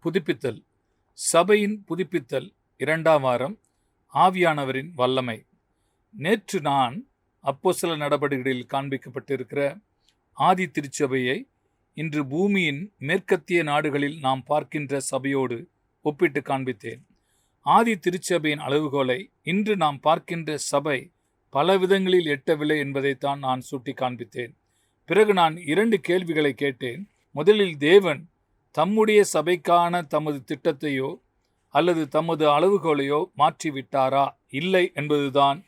புதுப்பித்தல். சபையின் புதுப்பித்தல் 2ஆம் வாரம். ஆவியானவரின் வல்லமை. நேற்று நான் அப்போஸ்தலர் நடபடிகளில் காண்பிக்கப்பட்டிருக்கிற ஆதி திருச்சபையை இன்று பூமியின் மேற்கத்திய நாடுகளில் நாம் பார்க்கின்ற சபையோடு ஒப்பிட்டு காண்பித்தேன். ஆதி திருச்சபையின் அளவுகோலை இன்று நாம் பார்க்கின்ற சபை பல விதங்களில் எட்டவில்லை என்பதைத்தான் நான் சுட்டி காண்பித்தேன். பிறகு நான் 2 கேள்விகளை கேட்டேன். முதலில், தேவன் தம்முடைய சபைக்கான தமது திட்டத்தையோ அல்லது தமது அளவுகோலையோ மாற்றிவிட்டாரா? இல்லை என்பதுதான்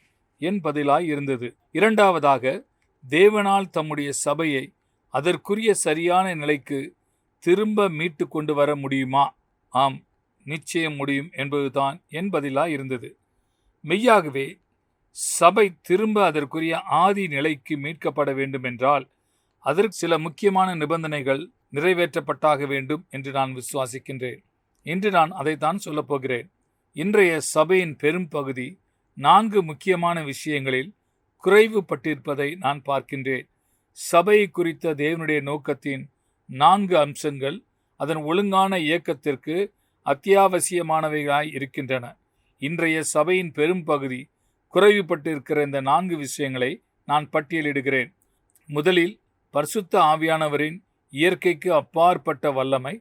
என் பதிலாய் இருந்தது. 2ஆவதாக, தேவனால் தம்முடைய சபையை அதற்குரிய சரியான நிலைக்கு திரும்ப மீட்டு கொண்டு வர முடியுமா? ஆம், நிச்சயம் முடியும் என்பதுதான் என் பதிலாய் இருந்தது. மெய்யாகவே சபை திரும்ப அதற்குரிய ஆதி நிலைக்கு மீட்கப்பட வேண்டும் என்றால் அதற்கு சில முக்கியமான நிபந்தனைகள் நிறைவேற்றப்பட்டாக வேண்டும் என்று நான் விசுவாசிக்கின்றேன். இன்று நான் அதைத்தான் சொல்லப்போகிறேன். இன்றைய சபையின் பெரும் பகுதி 4 முக்கியமான விஷயங்களில் குறைவுபட்டிருப்பதை நான் பார்க்கின்றேன். சபை குறித்த தேவனுடைய நோக்கத்தின் 4 அம்சங்கள் அதன் ஒழுங்கான இயக்கத்திற்கு அத்தியாவசியமானவைகளாய் இருக்கின்றன. இன்றைய சபையின் பெரும் பகுதி குறைவுபட்டிருக்கிற இந்த 4 விஷயங்களை நான் பட்டியலிடுகிறேன். முதலில், பரிசுத்த ஆவியானவரின் இயற்கைக்கு அப்பாற்பட்ட வல்லமை.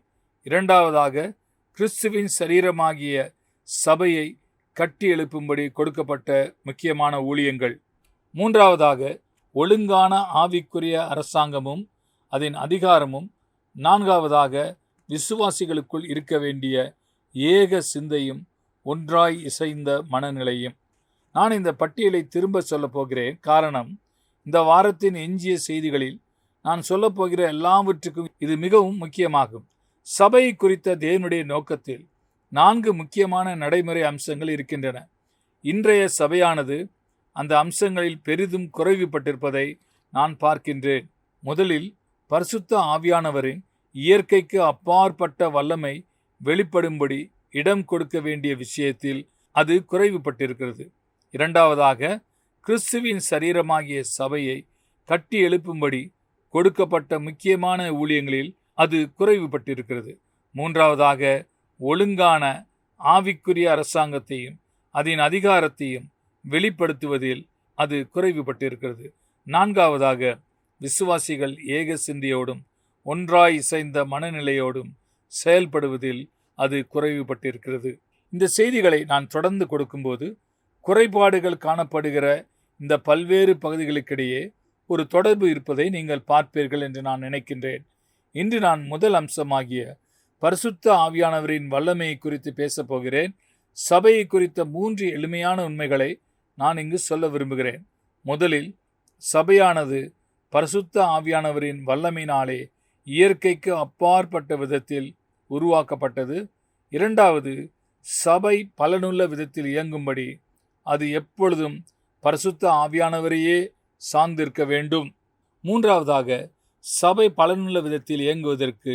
2ஆவதாக, கிறிஸ்துவின் சரீரமாகிய சபையை கட்டி எழுப்பும்படி கொடுக்கப்பட்ட முக்கியமான ஊழியங்கள். 3ஆவதாக, ஒழுங்கான ஆவிக்குரிய அரசாங்கமும் அதன் அதிகாரமும். 4ஆவதாக, விசுவாசிகளுக்குள் இருக்க வேண்டிய ஏக சிந்தையும் ஒன்றாய் இசைந்த மனநிலையும். நான் இந்த பட்டியலை திரும்ப சொல்லப் போகிறேன். காரணம், இந்த வாரத்தின் எஞ்சிய செய்திகளில் நான் சொல்லப்போகிற எல்லாவற்றுக்கும் இது மிகவும் முக்கியமாகும். சபை குறித்த தேவனுடைய நோக்கத்தில் 4 முக்கியமான நடைமுறை அம்சங்கள் இருக்கின்றன. இன்றைய சபையானது அந்த அம்சங்களில் பெரிதும் குறைவுபட்டிருப்பதை நான் பார்க்கின்றேன். முதலில், பரிசுத்த ஆவியானவரின் இயற்கைக்கு அப்பாற்பட்ட வல்லமை வெளிப்படும்படி இடம் கொடுக்க வேண்டிய விஷயத்தில் அது குறைவுபட்டிருக்கிறது. 2ஆவதாக, கிறிஸ்துவின் சரீரமாகிய சபையை கட்டி எழுப்பும்படி கொடுக்கப்பட்ட முக்கியமான ஊழியங்களில் அது குறைவுபட்டிருக்கிறது. 3ஆவதாக, ஒழுங்கான ஆவிக்குரிய அரசாங்கத்தையும் அதன் அதிகாரத்தையும் வெளிப்படுத்துவதில் அது குறைவுபட்டிருக்கிறது. 4ஆவதாக, விசுவாசிகள் ஏக சிந்தையோடும் ஒன்றாய் இசைந்த மனநிலையோடும் செயல்படுவதில் அது குறைவுபட்டிருக்கிறது. இந்த செய்திகளை நான் தொடர்ந்து கொடுக்கும்போது குறைபாடுகள் காணப்படுகிற இந்த பல்வேறு பகுதிகளுக்கிடையே ஒரு தொடர்பு இருப்பதை நீங்கள் பார்ப்பீர்கள் என்று நான் நினைக்கின்றேன். இன்று நான் முதல் அம்சமாகிய பரிசுத்த ஆவியானவரின் வல்லமையை குறித்து பேசப் போகிறேன். சபையை குறித்த 3 எளிமையான உண்மைகளை நான் இங்கு சொல்ல விரும்புகிறேன். முதலில், சபையானது பரிசுத்த ஆவியானவரின் வல்லமையினாலே இயற்கைக்கு அப்பாற்பட்ட விதத்தில் உருவாக்கப்பட்டது. 2ஆவது, சபை பலனுள்ள விதத்தில் இயங்கும்படி அது எப்பொழுதும் பரிசுத்த ஆவியானவரையே சார்ந்திருக்க வேண்டும். 3ஆவதாக, சபை பலனுள்ள விதத்தில் இயங்குவதற்கு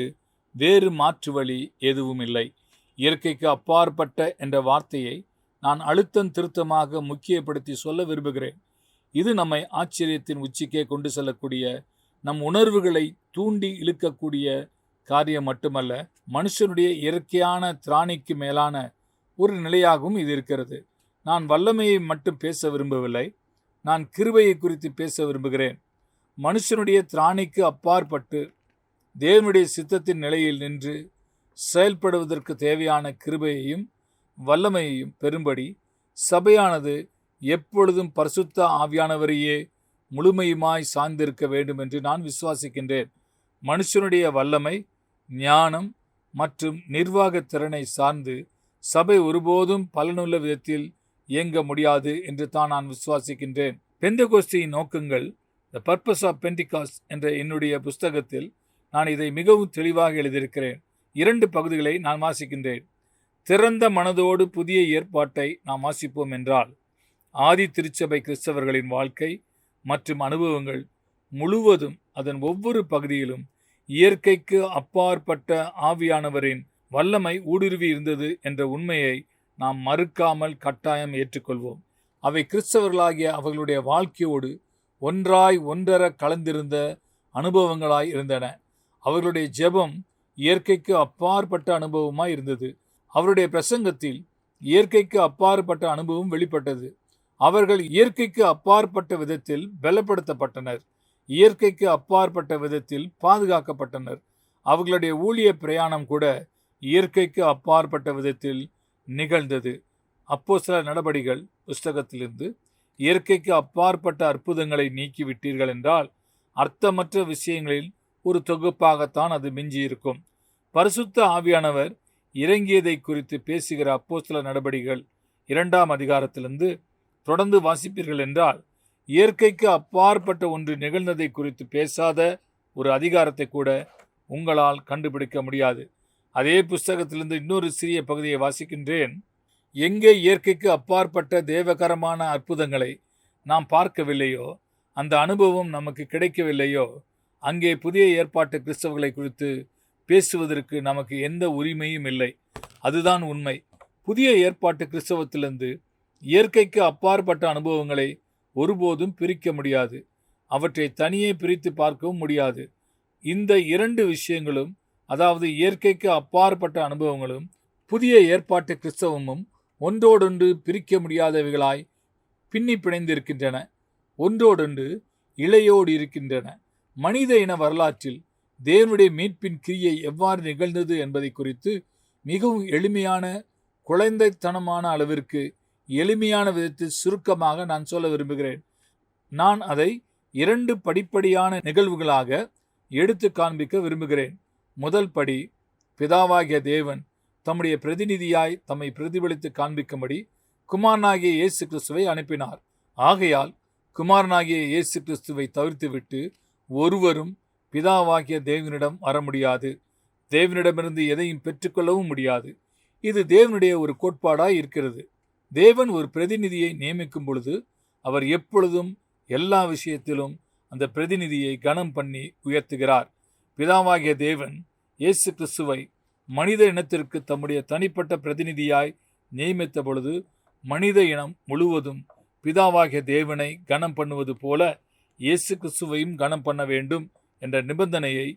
வேறு மாற்று வழி எதுவும் இல்லை. இயற்கைக்கு அப்பாற்பட்ட என்ற வார்த்தையை நான் அழுத்தம் திருத்தமாக முக்கியப்படுத்தி சொல்ல விரும்புகிறேன். இது நம்மை ஆச்சரியத்தின் உச்சிக்கே கொண்டு செல்லக்கூடிய, நம் உணர்வுகளை தூண்டி இழுக்கக்கூடிய காரியம் மட்டுமல்ல, மனுஷனுடைய இயற்கையான திராணிக்கு மேலான ஒரு நிலையாகவும் இது இருக்கிறது. நான் வல்லமையை மட்டும் பேச விரும்பவில்லை, நான் கிருபையை குறித்து பேச விரும்புகிறேன். மனுஷனுடைய திராணிக்கு அப்பாற்பட்டு தேவனுடைய சித்தத்தின் நிலையில் நின்று செயல்படுவதற்கு தேவையான கிருபையையும் வல்லமையையும் பெறும்படி சபையானது எப்பொழுதும் பரிசுத்த ஆவியானவரையே முழுமையுமாய் சார்ந்திருக்க வேண்டும் என்று நான் விசுவாசிக்கின்றேன். மனுஷனுடைய வல்லமை, ஞானம் மற்றும் நிர்வாக திறனை சார்ந்து சபை ஒருபோதும் பலனுள்ள விதத்தில் இயங்க முடியாது என்று தான் நான் விசுவாசிக்கின்றேன். பெந்தெகோஸ்தின் நோக்கங்கள், த பர்பஸ் ஆஃப் பெண்டிகாஸ்ட் என்ற என்னுடைய புஸ்தகத்தில் நான் இதை மிகவும் தெளிவாக எழுதியிருக்கிறேன். 2 பகுதிகளை நான் வாசிக்கின்றேன். திறந்த மனதோடு புதிய ஏற்பாட்டை நாம் வாசிப்போம் என்றால், ஆதி திருச்சபை கிறிஸ்தவர்களின் வாழ்க்கை மற்றும் அனுபவங்கள் முழுவதும் அதன் ஒவ்வொரு பகுதியிலும் இயற்கைக்கு அப்பாற்பட்ட ஆவியானவரின் வல்லமை ஊடுருவி இருந்தது என்ற உண்மையை நாம் மறுக்காமல் கட்டாயம் ஏற்றுக்கொள்வோம். அவை கிறிஸ்தவர்களாகிய அவர்களுடைய வாழ்க்கையோடு ஒன்றர கலந்திருந்த அனுபவங்களாய் இருந்தன. அவர்களுடைய ஜெபம் இயற்கைக்கு அப்பாற்பட்ட அனுபவமாய் இருந்தது. அவருடைய பிரசங்கத்தில் இயற்கைக்கு அப்பாற்பட்ட அனுபவம் வெளிப்பட்டது. அவர்கள் இயற்கைக்கு அப்பாற்பட்ட விதத்தில் பலப்படுத்தப்பட்டனர். இயற்கைக்கு அப்பாற்பட்ட விதத்தில் பாதுகாக்கப்பட்டனர். அவர்களுடைய ஊழிய பிரயாணம் கூட இயற்கைக்கு அப்பாற்பட்ட விதத்தில் நிகழ்ந்தது. அப்போஸ்தலர் நடபடிகள் புஸ்தகத்திலிருந்து இயற்கைக்கு அப்பாற்பட்ட அற்புதங்களை நீக்கிவிட்டீர்கள் என்றால் அர்த்தமற்ற விஷயங்களில் ஒரு தொகுப்பாகத்தான் அது மிஞ்சியிருக்கும். பரிசுத்த ஆவியானவர் இறங்கியதை குறித்து பேசுகிற அப்போஸ்தலர் நடபடிகள் 2ஆம் அதிகாரத்திலிருந்து தொடர்ந்து வாசிப்பீர்கள் என்றால் இயற்கைக்கு அப்பாற்பட்ட ஒன்று நிகழ்ந்ததை குறித்து பேசாத ஒரு அதிகாரத்தை கூட உங்களால் கண்டுபிடிக்க முடியாது. அதே புஸ்தகத்திலிருந்து இன்னொரு சிறிய பகுதியை வாசிக்கின்றேன். எங்கே இயற்கைக்கு அப்பாற்பட்ட தேவகரமான அற்புதங்களை நாம் பார்க்கவில்லையோ, அந்த அனுபவம் நமக்கு கிடைக்கவில்லையோ, அங்கே புதிய ஏற்பாட்டு கிறிஸ்தவர்களை குறித்து பேசுவதற்கு நமக்கு எந்த உரிமையும் இல்லை. அதுதான் உண்மை. புதிய ஏற்பாட்டு கிறிஸ்தவத்திலிருந்து இயற்கைக்கு அப்பாற்பட்ட அனுபவங்களை ஒருபோதும் பிரிக்க முடியாது. அவற்றை தனியே பிரித்து பார்க்கவும் முடியாது. இந்த இரண்டு விஷயங்களும், அதாவது இயற்கைக்கு அப்பாற்பட்ட அனுபவங்களும் புதிய ஏற்பாட்டு கிறிஸ்தவமும் ஒன்றோடொன்று பிரிக்க முடியாதவைகளாய் பின்னி பிணைந்திருக்கின்றன. ஒன்றோடொன்று இழையோடு இருக்கின்றன. மனித இன வரலாற்றில் தேவனுடைய மீட்பின் கிரியை எவ்வாறு நிகழ்ந்தது என்பதை குறித்து மிகவும் எளிமையான, குழந்தைத்தனமான அளவிற்கு எளிமையான விதத்தில் சுருக்கமாக நான் சொல்ல விரும்புகிறேன். நான் அதை 2 படிப்படியான நிகழ்வுகளாக எடுத்து காண்பிக்க விரும்புகிறேன். முதல் படி, பிதாவாகிய தேவன் தம்முடைய பிரதிநிதியாய் தம்மை பிரதிபலித்து காண்பிக்கும்படி குமாரனாகிய இயேசு கிறிஸ்துவை அனுப்பினார். ஆகையால் குமாரனாகிய இயேசு கிறிஸ்துவை தவிர்த்துவிட்டு ஒருவரும் பிதாவாகிய தேவனிடம் வர முடியாது. தேவனிடமிருந்து எதையும் பெற்றுக்கொள்ளவும் முடியாது. இது தேவனுடைய ஒரு கோட்பாடாய் இருக்கிறது. தேவன் ஒரு பிரதிநிதியை நியமிக்கும் பொழுது அவர் எப்பொழுதும் எல்லா விஷயத்திலும் அந்த பிரதிநிதியை கனம் பண்ணி உயர்த்துகிறார். பிதாவாகிய தேவன் இயேசு கிறிஸ்துவை மனித இனத்திற்கு தம்முடைய தனிப்பட்ட பிரதிநிதியாய் நியமித்த பொழுது மனித இனம் முழுவதும் பிதாவாகிய தேவனை கனம் பண்ணுவது போல இயேசு கிறிஸ்துவையும் கனம் பண்ண வேண்டும் என்ற நிபந்தனையை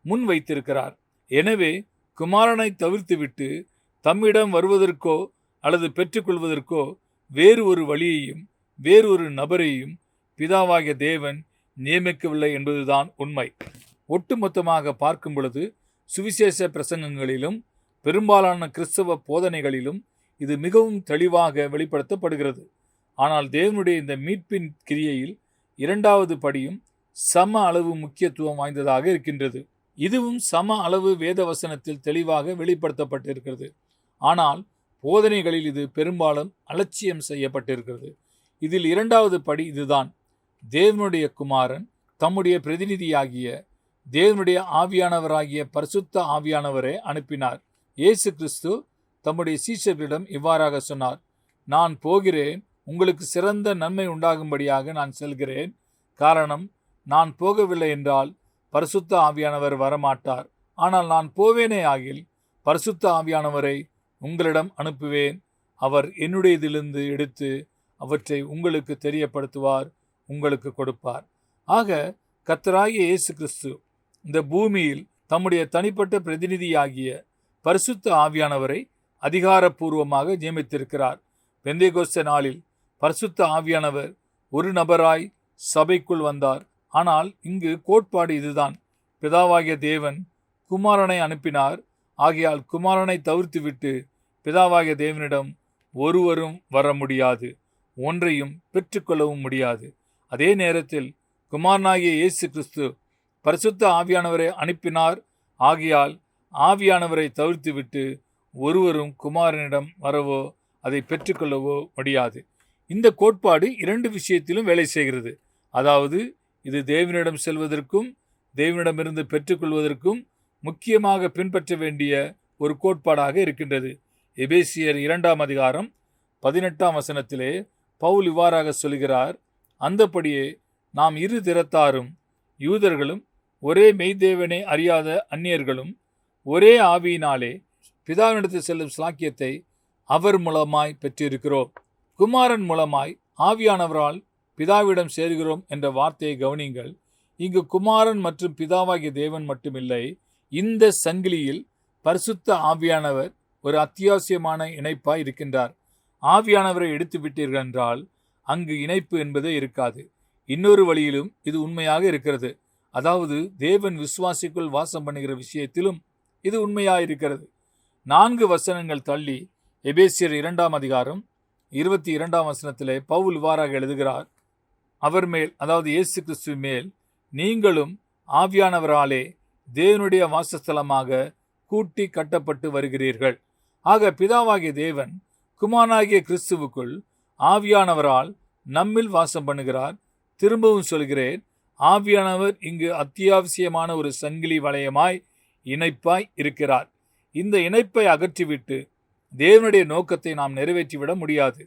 முன் வைத்திருக்கிறார். எனவே குமாரனை தவிர்த்துவிட்டு தம்மிடம் வருவதற்கோ அல்லது பெற்றுக்கொள்வதற்கோ வேறு ஒரு வழியையும் வேறு ஒரு நபரையும் பிதாவாகிய தேவன் நியமிக்கவில்லை என்பதுதான் உண்மை. ஒட்டுமொத்தமாக பார்க்கும் பொழுது சுவிசேஷ பிரசங்கங்களிலும் பெரும்பாலான கிறிஸ்தவ போதனைகளிலும் இது மிகவும் தெளிவாக வெளிப்படுத்தப்படுகிறது. ஆனால் தேவனுடைய இந்த மீட்பின் கிரியையில் 2வது படியும் சம அளவு முக்கியத்துவம் வாய்ந்ததாக இருக்கின்றது. இதுவும் சம அளவு வேத வசனத்தில் தெளிவாக வெளிப்படுத்தப்பட்டிருக்கிறது. ஆனால் போதனைகளில் இது பெரும்பாலும் அலட்சியம் செய்யப்பட்டிருக்கிறது. இதில் 2வது படி இதுதான். தேவனுடைய குமாரன் தம்முடைய பிரதிநிதியாகிய தேவனுடைய ஆவியானவராகிய பரிசுத்த ஆவியானவரை அனுப்பினார். இயேசு கிறிஸ்து தம்முடைய சீஷர்களிடம் இவ்வாறாக சொன்னார், நான் போகிறேன், உங்களுக்கு சிறந்த நன்மை உண்டாகும்படியாக நான் செல்கிறேன். காரணம், நான் போகவில்லை என்றால் பரிசுத்த ஆவியானவர் வரமாட்டார். ஆனால் நான் போவேனே ஆகில் பரிசுத்த ஆவியானவரை உங்களிடம் அனுப்புவேன். அவர் என்னுடையதிலிருந்து எடுத்து அவற்றை உங்களுக்கு தெரியப்படுத்துவார், உங்களுக்கு கொடுப்பார். ஆக கர்த்தராகிய இயேசு கிறிஸ்து இந்த பூமியில் தம்முடைய தனிப்பட்ட பிரதிநிதியாகிய பரிசுத்த ஆவியானவரை அதிகாரப்பூர்வமாக நியமித்திருக்கிறார். பெந்தேகோஸ்தே நாளில் பரிசுத்த ஆவியானவர் ஒரு நபராய் சபைக்குள் வந்தார். ஆனால் இங்கு கோட்பாடு இதுதான். பிதாவாகிய தேவன் குமாரனை அனுப்பினார். ஆகையால் குமாரனை தவிர்த்துவிட்டு பிதாவாகிய தேவனிடம் ஒருவரும் வர முடியாது, ஒன்றையும் பெற்றுக்கொள்ளவும் முடியாது. அதே நேரத்தில் குமாரனாகிய இயேசு கிறிஸ்து பரிசுத்த ஆவியானவரை அனுப்பினார். ஆகையால் ஆவியானவரை தவிர்த்துவிட்டு ஒருவரும் குமாரனிடம் வரவோ அதை பெற்றுக்கொள்ளவோ முடியாது. இந்த கோட்பாடு 2 விஷயத்திலும் வேலை செய்கிறது. அதாவது இது தேவனிடம் செல்வதற்கும் தேவனிடமிருந்து பெற்றுக்கொள்வதற்கும் முக்கியமாக பின்பற்ற வேண்டிய ஒரு கோட்பாடாக இருக்கின்றது. எபேசியர் 2ஆம் அதிகாரம் 18ஆம் வசனத்திலே பவுல் இவ்வாறாக சொல்கிறார், அந்தபடியே நாம் இரு திறத்தாரும் யூதர்களும் ஒரே மெய்தேவனை அறியாத அந்நியர்களும் ஒரே ஆவியினாலே பிதாவினிடத்தில் செல்லும் சாக்கியத்தை அவர் மூலமாய் பெற்றிருக்கிறோம். குமாரன் மூலமாய் ஆவியானவரால் பிதாவிடம் சேர்கிறோம் என்ற வார்த்தையை கவனிங்கள். இங்கு குமாரன் மற்றும் பிதாவாகிய தேவன் மட்டுமில்லை, இந்த சங்கிலியில் பரிசுத்த ஆவியானவர் ஒரு அத்தியாவசியமான இணைப்பாய் இருக்கின்றார். ஆவியானவரை எடுத்து விட்டீர்கள் என்றால் அங்கு இணைப்பு என்பதே இருக்காது. இன்னொரு வழியிலும் இது உண்மையாக இருக்கிறது. அதாவது தேவன் விசுவாசிக்குள் வாசம் பண்ணுகிற விஷயத்திலும் இது உண்மையாயிருக்கிறது. 4 வசனங்கள் தள்ளி எபேசியர் 2 அதிகாரம் 22 வசனத்திலே பவுல் இவ்வாறாக எழுதுகிறார். அவர் மேல், அதாவது இயேசு கிறிஸ்து மேல் நீங்களும் ஆவியானவராலே தேவனுடைய வாசஸ்தலமாக கூட்டி கட்டப்பட்டு வருகிறீர்கள். ஆக பிதாவாகிய தேவன் குமாரனாகிய கிறிஸ்துவுக்குள் ஆவியானவரால் நம்மில் வாசம் பண்ணுகிறார். திரும்பவும் சொல்கிறேன், ஆவியானவர் இங்கு அத்தியாவசியமான ஒரு சங்கிலி வளையமாய் இணைப்பாய் இருக்கிறார். இந்த இணைப்பை அகற்றிவிட்டு தேவனுடைய நோக்கத்தை நாம் நிறைவேற்றிவிட முடியாது.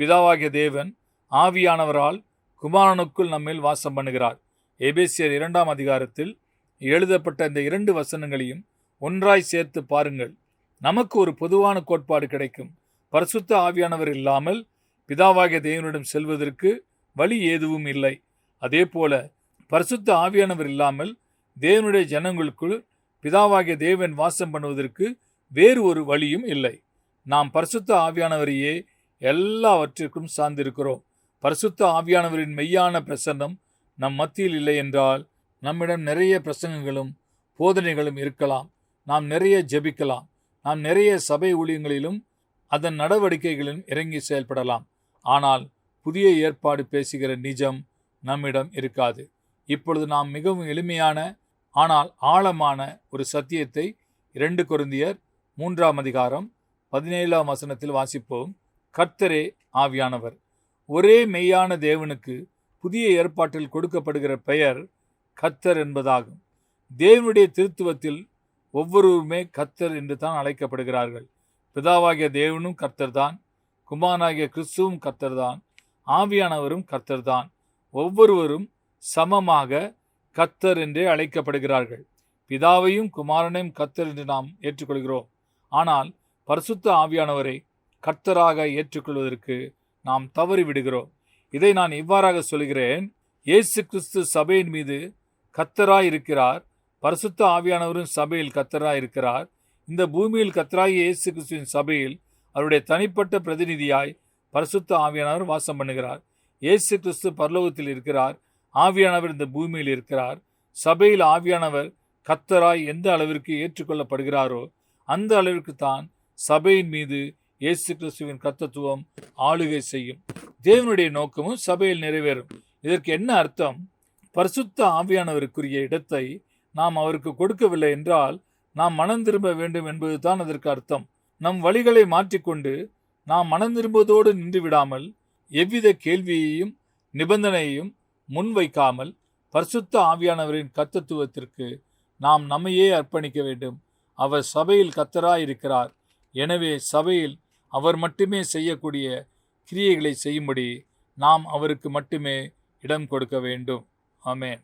பிதாவாகிய தேவன் ஆவியானவரால் குமாரனுக்குள் நம்மில் வாசம் பண்ணுகிறார். எபேசியர் 2 அதிகாரத்தில் எழுதப்பட்ட இந்த 2 வசனங்களையும் ஒன்றாய் சேர்த்து பாருங்கள். நமக்கு ஒரு பொதுவான கோட்பாடு கிடைக்கும். பரிசுத்த ஆவியானவர் இல்லாமல் பிதாவாகிய தேவனிடம் செல்வதற்கு வழி எதுவும் இல்லை. அதே போல பரிசுத்த ஆவியானவர் இல்லாமல் தேவனுடைய ஜனங்களுக்குள் பிதாவாகிய தேவன் வாசம் பண்ணுவதற்கு வேறு ஒரு வழியும் இல்லை. நாம் பரிசுத்த ஆவியானவரையே எல்லாவற்றிற்கும் சார்ந்திருக்கிறோம். பரிசுத்த ஆவியானவரின் மெய்யான பிரசன்னம் நம் மத்தியில் இல்லை என்றால் நம்மிடம் நிறைய பிரசங்கங்களும் போதனைகளும் இருக்கலாம். நாம் நிறைய ஜெபிக்கலாம். நாம் நிறைய சபை ஊழியங்களிலும் அதன் நடவடிக்கைகளிலும் இறங்கி செயல்படலாம். ஆனால் புதிய ஏற்பாடு பேசுகிற நிஜம் நம்மிடம் இருக்காது. இப்பொழுது நாம் மிகவும் எளிமையான ஆனால் ஆழமான ஒரு சத்தியத்தை 2 கொரிந்தியர் 3 அதிகாரம் 17 வசனத்தில் வாசிப்போம். கர்த்தரே ஆவியானவர். ஒரே மெய்யான தேவனுக்கு புதிய ஏற்பாட்டில் கொடுக்கப்படுகிற பெயர் கர்த்தர் என்பதாகும். தேவனுடைய திருத்துவத்தில் ஒவ்வொருவருமே கர்த்தர் என்று தான் அழைக்கப்படுகிறார்கள். பிதாவாகிய தேவனும் கர்த்தர்தான், குமாரனாகிய கிறிஸ்துவும் கர்த்தர்தான், ஆவியானவரும் கர்த்தர்தான். ஒவ்வொருவரும் சமமாக கர்த்தர் என்றே அழைக்கப்படுகிறார்கள். பிதாவையும் குமாரனையும் கர்த்தர் என்று நாம் ஏற்றுக்கொள்கிறோம். ஆனால் பரிசுத்த ஆவியானவரை கர்த்தராக ஏற்றுக்கொள்வதற்கு நாம் தவறிவிடுகிறோம். இதை நான் இவ்வாறாக சொல்கிறேன். இயேசு கிறிஸ்து சபையின் மீது கர்த்தராய் இருக்கிறார். பரிசுத்த ஆவியானவரும் சபையில் கர்த்தராய் இருக்கிறார். இந்த பூமியில் கர்த்தராகிய இயேசு கிறிஸ்துவின் சபையில் அவருடைய தனிப்பட்ட பிரதிநிதியாய் பரிசுத்த ஆவியானவர் வாசம் பண்ணுகிறார். இயேசு கிறிஸ்து பரலோகத்தில் இருக்கிறார். ஆவியானவர் இந்த பூமியில் இருக்கிறார். சபையில் ஆவியானவர் கர்த்தராய் எந்த அளவிற்கு ஏற்றுக்கொள்ளப்படுகிறாரோ அந்த அளவிற்கு தான் சபையின் மீது இயேசு கிறிஸ்துவின் கர்த்தத்துவம் ஆளுகை செய்யும். தேவனுடைய நோக்கமும் சபையில் நிறைவேறும். இதற்கு என்ன அர்த்தம்? பரிசுத்த ஆவியானவருக்குரிய இடத்தை நாம் அவருக்கு கொடுக்கவில்லை என்றால் நாம் மனம் திரும்ப வேண்டும் என்பதுதான் அதற்கு அர்த்தம். நம் வழிகளை மாற்றிக்கொண்டு நாம் மனம் திரும்புவதோடு நின்று விடாமல், எவ்வித கேள்வியையும் நிபந்தனையையும் முன்வைக்காமல் பரிசுத்த ஆவியானவரின் கர்த்தத்துவத்திற்கு நாம் நம்மையே அர்ப்பணிக்க வேண்டும். அவர் சபையில் கர்த்தராய் இருக்கிறார். எனவே சபையில் அவர் மட்டுமே செய்யக்கூடிய கிரியைகளை செய்யும்படி நாம் அவருக்கு மட்டுமே இடம் கொடுக்க வேண்டும். ஆமென்.